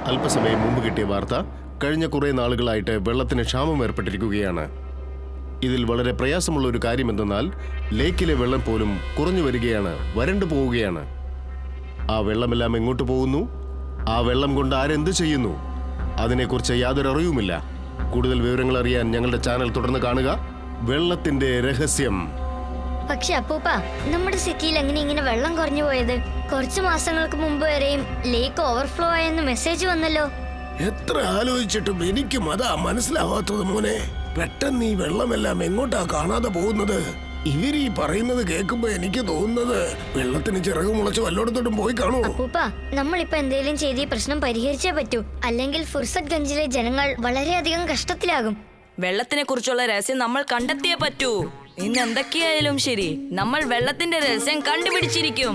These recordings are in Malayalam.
അല്പസമയം മുമ്പ് കിട്ടിയ വാർത്ത കഴിഞ്ഞ കുറേ നാളുകളായിട്ട് വെള്ളത്തിന് ക്ഷാമം ഏർപ്പെട്ടിരിക്കുകയാണ്. ഇതിൽ വളരെ പ്രയാസമുള്ള ഒരു കാര്യം എന്തെന്നാൽ ലേക്കിലെ വെള്ളം പോലും കുറഞ്ഞു വരികയാണ്, വരണ്ടു പോവുകയാണ്. ആ വെള്ളമെല്ലാം എങ്ങോട്ട് പോകുന്നു? ആ വെള്ളം കൊണ്ട് ആരെന്ത് ചെയ്യുന്നു? അതിനെക്കുറിച്ച് യാതൊരു അറിവുമില്ല. കൂടുതൽ വിവരങ്ങൾ അറിയാൻ ഞങ്ങളുടെ ചാനൽ തുടർന്ന് കാണുക. വെള്ളത്തിന്റെ രഹസ്യം. പക്ഷെ അപ്പൂപ്പ, നമ്മുടെ സിറ്റിയിൽ എങ്ങനെ ഇങ്ങനെ വെള്ളം കുറഞ്ഞു പോയത്? കുറച്ചു മാസങ്ങൾക്ക് മുമ്പ് വരെയും ലേക്ക് ഓവർഫ്ലോ ആയെന്ന് മെസ്സേജ് വന്നല്ലോ. എത്ര ആലോചിച്ചിട്ടും എനിക്കും അതാ മനസ്സിലാവാത്തത് മോനെ. പെട്ടെന്ന് ഈ വെള്ളമെല്ലാം എങ്ങോട്ടാ കാണാതെ പോകുന്നത്? ഇവരീ പറയുന്നത് കേൾക്കുമ്പോ എനിക്ക് തോന്നുന്നത് വെള്ളത്തിന് ചിറക് മുളച്ച് വല്ലോടത്തോട്ടും പോയി കാണൂ. അപ്പൂപ്പ, നമ്മളിപ്പോ എന്തെങ്കിലും ചെയ്ത് ഈ പ്രശ്നം പരിഹരിച്ചേ പറ്റൂ. അല്ലെങ്കിൽ ഫുർസത് ഗഞ്ചിലെ ജനങ്ങൾ വളരെയധികം കഷ്ടത്തിലാകും. വെള്ളത്തിനെ കുറിച്ചുള്ള രഹസ്യം നമ്മൾ കണ്ടെത്തിയേ പറ്റൂ. ഇന്ന് എന്തൊക്കെയായാലും ശരി, നമ്മൾ വെള്ളത്തിന്റെ രഹസ്യം കണ്ടുപിടിച്ചിരിക്കും.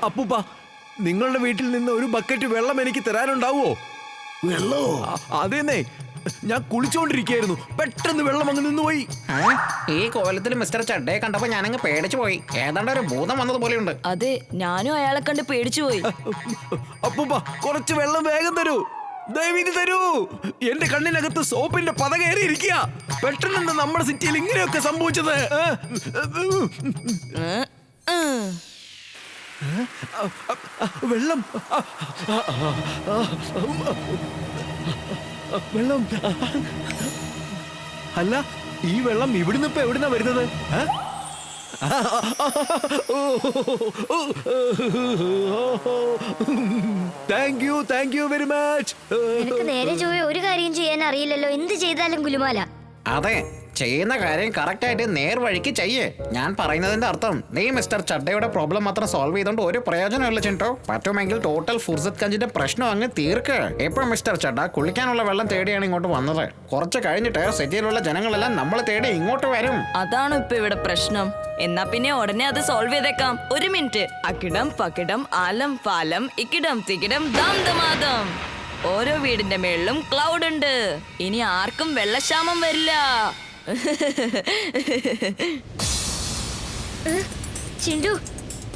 അപ്പൂപ്പ, നിങ്ങളുടെ വീട്ടിൽ നിന്ന് ഒരു ബക്കറ്റ് വെള്ളം എനിക്ക് തരാനുണ്ടാവോ? വെള്ളോ? അതേന്നേ, ഞാൻ കുളിച്ചോണ്ടിരിക്കുകയായിരുന്നു, പെട്ടെന്ന് വെള്ളം അങ്ങ് നിന്നുപോയി. ഈ കോലത്തിൽ മിസ്റ്റർ ചഡ്ഡയെ കണ്ടപ്പോ ഞാനങ്ങ് പേടിച്ചു പോയി. ഏതാണ്ട് ഒരു ഭൂതം വന്നതുപോലെയുണ്ട്. അതെ, ഞാനും അയാളെ കണ്ട് പേടിച്ചു പോയി. അപ്പൂപ്പ, കുറച്ച് വെള്ളം വേഗം തരൂ, ദയവീത് തരൂ. എന്റെ കണ്ണിനകത്ത് സോപ്പിന്റെ പത കയറിയിരിക്കുക. പെട്ടെന്ന് നമ്മുടെ സിറ്റിയിൽ ഇങ്ങനെയൊക്കെ സംഭവിച്ചത്. വെള്ളം വെള്ളം അല്ല, ഈ വെള്ളം ഇവിടുന്ന് ഇപ്പൊ എവിടുന്നാ വരുന്നത്? Thank you very much. നിനക്ക് നേരെ ചൊവ്വേ ഒരു കാര്യം ചെയ്യാൻ അറിയില്ലല്ലോ. എന്ത് ചെയ്താലും ഗുലുമാല. അതെ, ചെയ്യുന്ന കാര്യം കറക്റ്റ് ആയിട്ട് നേർവഴിക്ക് ചെയ്യേ. ഞാൻ പറയുന്നതിന്റെ അർത്ഥം നീ മിസ്റ്റർ ചഡ്ഡയുടെ പ്രോബ്ലം മാത്രം സോൾവ് ചെയ്തോണ്ട് ഒരു പ്രയോജനമില്ല ചിൻട്ടോ. പറ്റുമെങ്കിൽ ടോട്ടൽ ഫുർസത് ഗഞ്ചിന്റെ പ്രശ്നം അങ്ങ് തീർക്ക്. ഇപ്പൊ മിസ്റ്റർ ചഡ്ഡ കുളിക്കാനുള്ള വെള്ളം തേടിയാണ് ഇങ്ങോട്ട് വന്നത്. കുറച്ച് കഴിഞ്ഞിട്ട് സിറ്റിയിലുള്ള ജനങ്ങളെല്ലാം നമ്മളെ തേടി ഇങ്ങോട്ട് വരും. അതാണ് ഇപ്പൊ ഇവിടെ പ്രശ്നം. എന്നാ പിന്നെ ഉടനെ അത് സോൾവ് ചെയ്തേക്കാം. ഒരു മിനിറ്റ്. അക്കിടം പക്കിടം ആലം പാലം ഇക്കിടം തിക്കിടം ദാം ദമാദം. ഓരോ വീടിന്റെ മേളിലും ക്ലൗഡ് ഉണ്ട്. ഇനി ആർക്കും വെള്ളക്ഷാമം വരില്ല. ചിണ്ടു,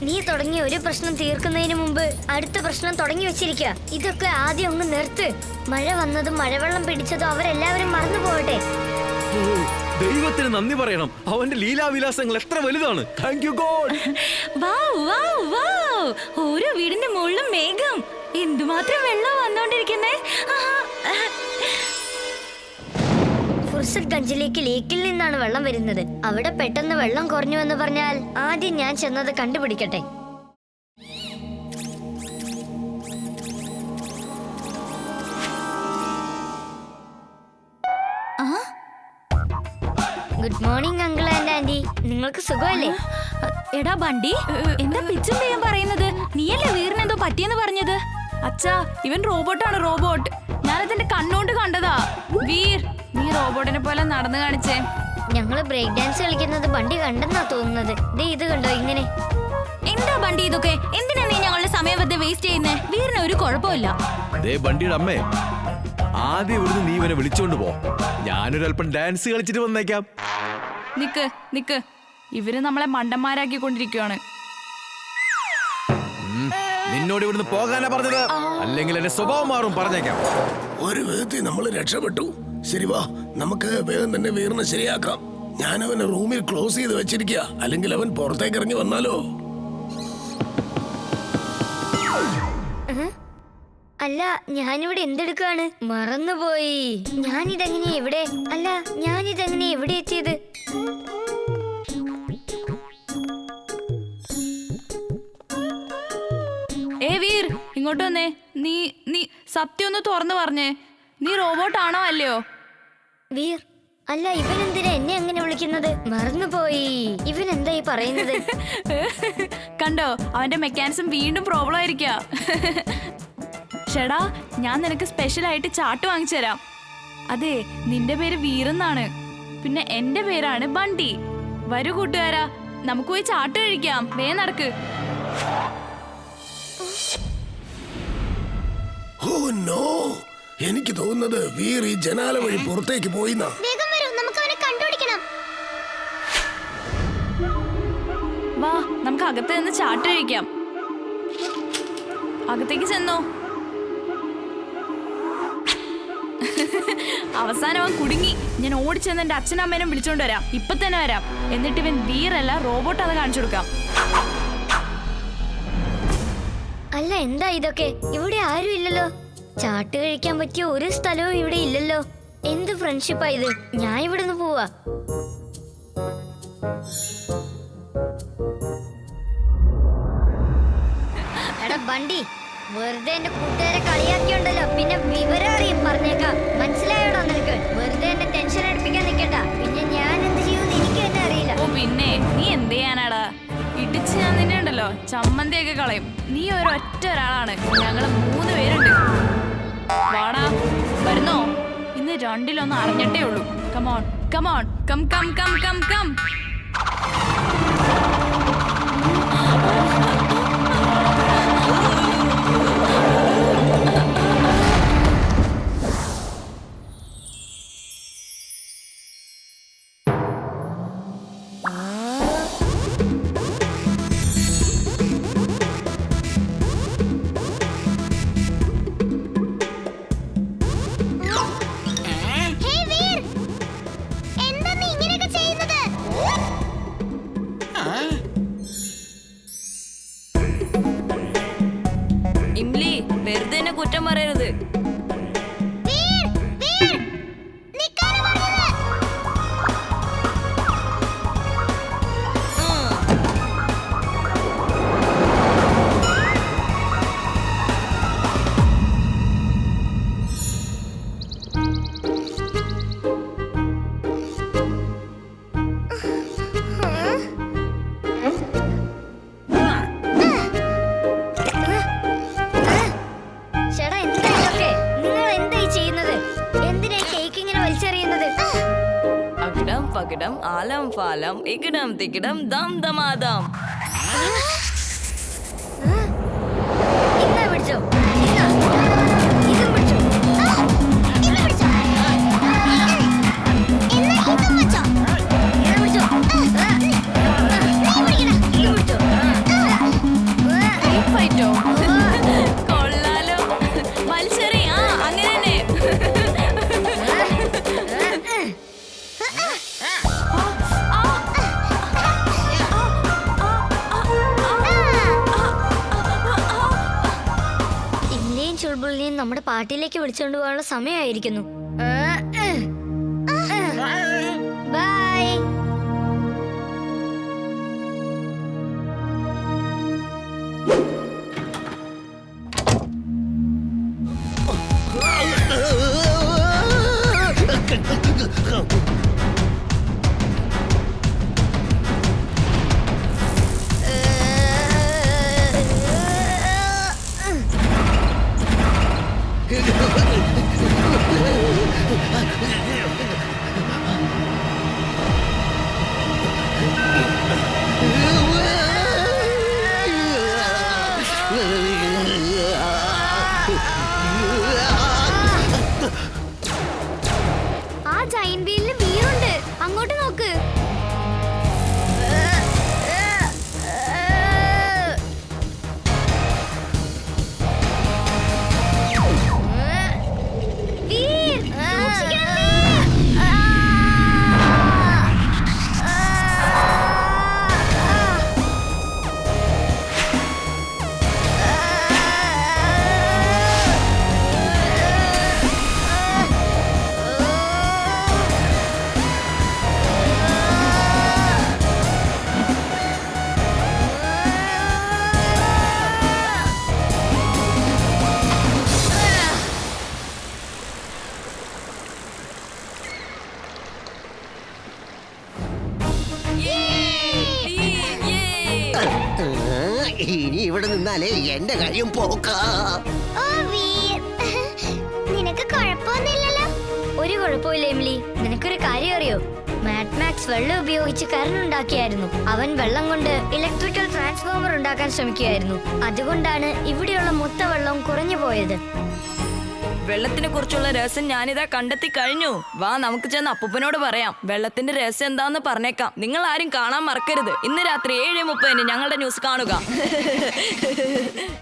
നീ തുടങ്ങിയ ഒരു പ്രശ്നം തീർക്കുന്നതിന് മുമ്പ് അടുത്ത പ്രശ്നം തുടങ്ങി വെച്ചിരിക്കുക. ഇതൊക്കെ ആദ്യം ഒന്ന് നിർത്ത്. മഴ വന്നതും മഴവെള്ളം പിടിച്ചതും അവരെല്ലാവരും മറന്നു പോകട്ടെ. ദൈവത്തിന് നന്ദി പറയണം. അവന്റെ ലീലാവിലാസങ്ങൾ എത്ര വലുതാണ്. Thank you God. ഓരോ വീടിന്റെ മുകളിലും മേഘം. എന്തുമാത്രം വെള്ളം വന്നോണ്ടിരിക്കുന്നേ. ഫുർസത് ഗഞ്ചിലേക്ക് ലേക്കിൽ നിന്നാണ് വെള്ളം വരുന്നത്. അവിടെ പെട്ടെന്ന് വെള്ളം കുറഞ്ഞു എന്ന് പറഞ്ഞാൽ ആദ്യം ഞാൻ ചെന്നത് കണ്ടുപിടിക്കട്ടെ. Good morning uncle and aunty. നിങ്ങൾക്ക് സുഖമല്ലേ? എടാ ബണ്ടി, എന്താ പിച്ചും ചെയ്യാൻ പറയുന്നത്? നീയല്ലേ വീറിനെന്തോ പറ്റിയെന്ന് പറഞ്ഞത്? അച്ഛാ, ഇവൻ റോബോട്ടാണ്, റോബോട്ട്. ഞാനതിന്റെ കണ്ണോണ്ട് കണ്ടതാ. വീർ, നീ റോബോട്ടിനെ പോലെ നടന്നു കാണിച്ചേ. ഞങ്ങള് ബ്രേക്ക് ഡാൻസ് കളിക്കുന്നത് ബണ്ടി കണ്ടെന്നാ തോന്നുന്നത്. ദേ ഇത് കണ്ടോ ഇങ്ങനെ. എന്താ ബണ്ടി ഇതൊക്കെ? എന്തിനാ നീ ഞങ്ങളുടെ സമയം വെറുതെ വേസ്റ്റ് ചെയ്യുന്നേ? വീറിന് ഒരു കുഴപ്പമില്ല. ബണ്ടിയുടെ അമ്മേ, ആദ്യം ഇവിടുന്ന് നീ ഇവനെ വിളിച്ചോണ്ട് പോ. ഞാനൊരല്പം ഡാൻസ് കളിച്ചിട്ട് വന്നേക്കാം. നിക്ക്, ഇവര് നമ്മളെ മണ്ടന്മാരാക്കിക്കൊണ്ടിരിക്കുകയാണ്. നിന്നോട് ഇവിടുന്ന് പോകാനാ പറഞ്ഞത്, അല്ലെങ്കിൽ എന്റെ സ്വഭാവം മാറും, പറഞ്ഞേക്കാം. ഒരു വിധത്തിൽ നമ്മൾ രക്ഷപ്പെട്ടു. ശരി, വാ, നമുക്ക് വേഗം തന്നെ വീറിനെ ശരിയാക്കാം. ഞാൻ അവനെ റൂമിൽ ക്ലോസ് ചെയ്ത് വെച്ചിരിക്കുക. അല്ലെങ്കിൽ അവൻ പുറത്തേക്ക് ഇറങ്ങി വന്നാലോ? അല്ല, ഞാനിവിടെ എന്തെടുക്കാണ്? മറന്നുപോയി. ഞാനിതെങ്ങനെ എവിടെ എത്തിയത്? വീർ, ഇങ്ങോട്ട് വന്നേ. നീ സത്യം ഒന്ന് തുറന്നു പറഞ്ഞേ. നീ റോബോട്ടാണോ അല്ലയോ? വീർ, അല്ല, ഇവൻ എന്തിനാ എന്നെ അങ്ങനെ വിളിക്കുന്നത്? മറന്നുപോയി. ഇവൻ എന്തായി പറയുന്നത്? കണ്ടോ, അവന്റെ മെക്കാനിസം വീണ്ടും പ്രോബ്ലം ആയിരിക്കാ. ചേടാ, ഞാൻ നിനക്ക് സ്പെഷ്യൽ ആയിട്ട് ചാട്ട് വാങ്ങിച്ചു തരാം. അതെ, നിന്റെ പേര് വീറെന്നാണ്. പിന്നെ എന്റെ പേരാണ് ബണ്ടി. വരൂ കൂട്ടുകാരാ, നമുക്ക് പോയി ചാട്ട് കഴിക്കാം. വേ നടക്ക്. ഓ നോ, എനിക്ക് തോന്നുന്നത് വീർ ഈ ജനാല വഴി പുറത്തേക്ക് പോയിന്നാ. വാ, നമുക്ക് അകത്ത് നിന്ന് ചാട്ട് കഴിക്കാം. അകത്തേക്ക് ചെന്നോ. അവസാനം അവൻ കുടുങ്ങി. ഞാൻ ഓടിച്ചെന്ന് എന്റെ അച്ഛനമ്മേനും വിളിച്ചോണ്ട് വരാം. ഇപ്പൊ തന്നെ വരാം. എന്നിട്ട് ഇവൻ വീറല്ല റോബോട്ടാന്ന് കാണിച്ചു കൊടുക്കാം. അല്ല, എന്താ ഇതൊക്കെ? ഇവിടെ ആരും ഇല്ലല്ലോ. ചാട്ട് കഴിക്കാൻ പറ്റിയ ഒരു സ്ഥലവും ഇവിടെ ഇല്ലല്ലോ. എന്ത് ഫ്രണ്ട്ഷിപ്പാ ഇത്? ഞാൻ ഇവിടുന്ന് പോവാ. എടാ ബണ്ടി, വെറുതെ എന്റെ കൂട്ടുകാരെ കളിയാക്കിയുണ്ടല്ലോ. പിന്നെ വിവരം അറിയും, പറഞ്ഞേക്കാം. മനസ്സിലായോടാ നിനക്ക്? വെറുതെ എന്നെ ടെൻഷൻ അടുപ്പിക്കാൻ നിൽക്കണ്ട. പിന്നെ ഞാൻ എന്ത് ചെയ്യുമെന്ന് എനിക്ക് തന്നെ അറിയില്ല. ഓ പിന്നെ നീ എന്ത് ചെയ്യാനാടാ? ഇടിച്ച് ഞാൻ നിന്നെ ഉണ്ടല്ലോ ചമ്മന്തിയൊക്കെ കളയും. നീ ഒരൊറ്റ ഒരാളാണ്, ഞങ്ങള് 3 പേരുണ്ട്. വാടാ, വരുന്നോ? ഇന്ന് 2-1 അറിഞ്ഞിട്ടേ ഉള്ളൂ. Come on come on, come come come come come. Imli, വെറുതെ എന്നെ കുറ്റം പറയരുത്. ചേട്ടാ, എന്താ ഇതൊക്കെ? നിങ്ങൾ എന്തായി ചെയ്യുന്നത്? എന്തിനാ ഈ കേക്ക് ഇങ്ങനെ വലിച്ചെറിയുന്നത്? അകിടം പകിടം ആലം ഫാലം ഇകിടം തിക്കിടം ദം ദമാദം. ഇന്നാ പിടിച്ചോ. ഇന്നാ. ഇതും പിടിച്ചോ. ഇത് പിടിച്ചോ. ഇതും പിടിച്ചോ. ഇത് പിടിച്ചോ. ഇത് പിടിച്ചോ. ഫൈറ്റോ കൊള്ളാലോ. മത്സരി, ആ അങ്ങനെ തന്നെ. ഇന്ത്യയും ചുൾബുളിനെയും നമ്മുടെ പാർട്ടിയിലേക്ക് വിളിച്ചുകൊണ്ട് പോകാനുള്ള സമയമായിരിക്കുന്നു. ബൈ. ആ ജൈന്റ് വീലിന് വീറുണ്ട്. അങ്ങോട്ട് നോക്ക്. വീർ, സൂക്ഷിക്കണം വീർ. ഇനി ഇവിടെ നിന്നാലേ എന്റെ കാര്യം പോക്കാ. നിനക്ക് കുഴപ്പമൊന്നുമില്ലല്ലോ? ഒരു കുഴപ്പമില്ല എമിലി. നിനക്കൊരു കാര്യം അറിയോ? മാഡ് മാക്സ് വെള്ളം ഉപയോഗിച്ച് കറണ്ട് ഉണ്ടാക്കിയായിരുന്നു. അവൻ വെള്ളം കൊണ്ട് ഇലക്ട്രിക്കൽ ട്രാൻസ്ഫോമർ ഉണ്ടാക്കാൻ ശ്രമിക്കുകയായിരുന്നു. അതുകൊണ്ടാണ് ഇവിടെയുള്ള മൊത്ത വെള്ളവും കുറഞ്ഞു പോയത്. വെള്ളത്തിനെ കുറിച്ചുള്ള രഹസ്യം ഞാനിതാ കണ്ടെത്തി കഴിഞ്ഞു. വാ, നമുക്ക് ചെന്ന് അപ്പൂപ്പനോട് പറയാം. വെള്ളത്തിന്റെ രഹസ്യം എന്താന്ന് പറഞ്ഞേക്കാം. നിങ്ങൾ ആരും കാണാൻ മറക്കരുത്. ഇന്ന് രാത്രി 7:30 ഞങ്ങളുടെ ന്യൂസ് കാണുക.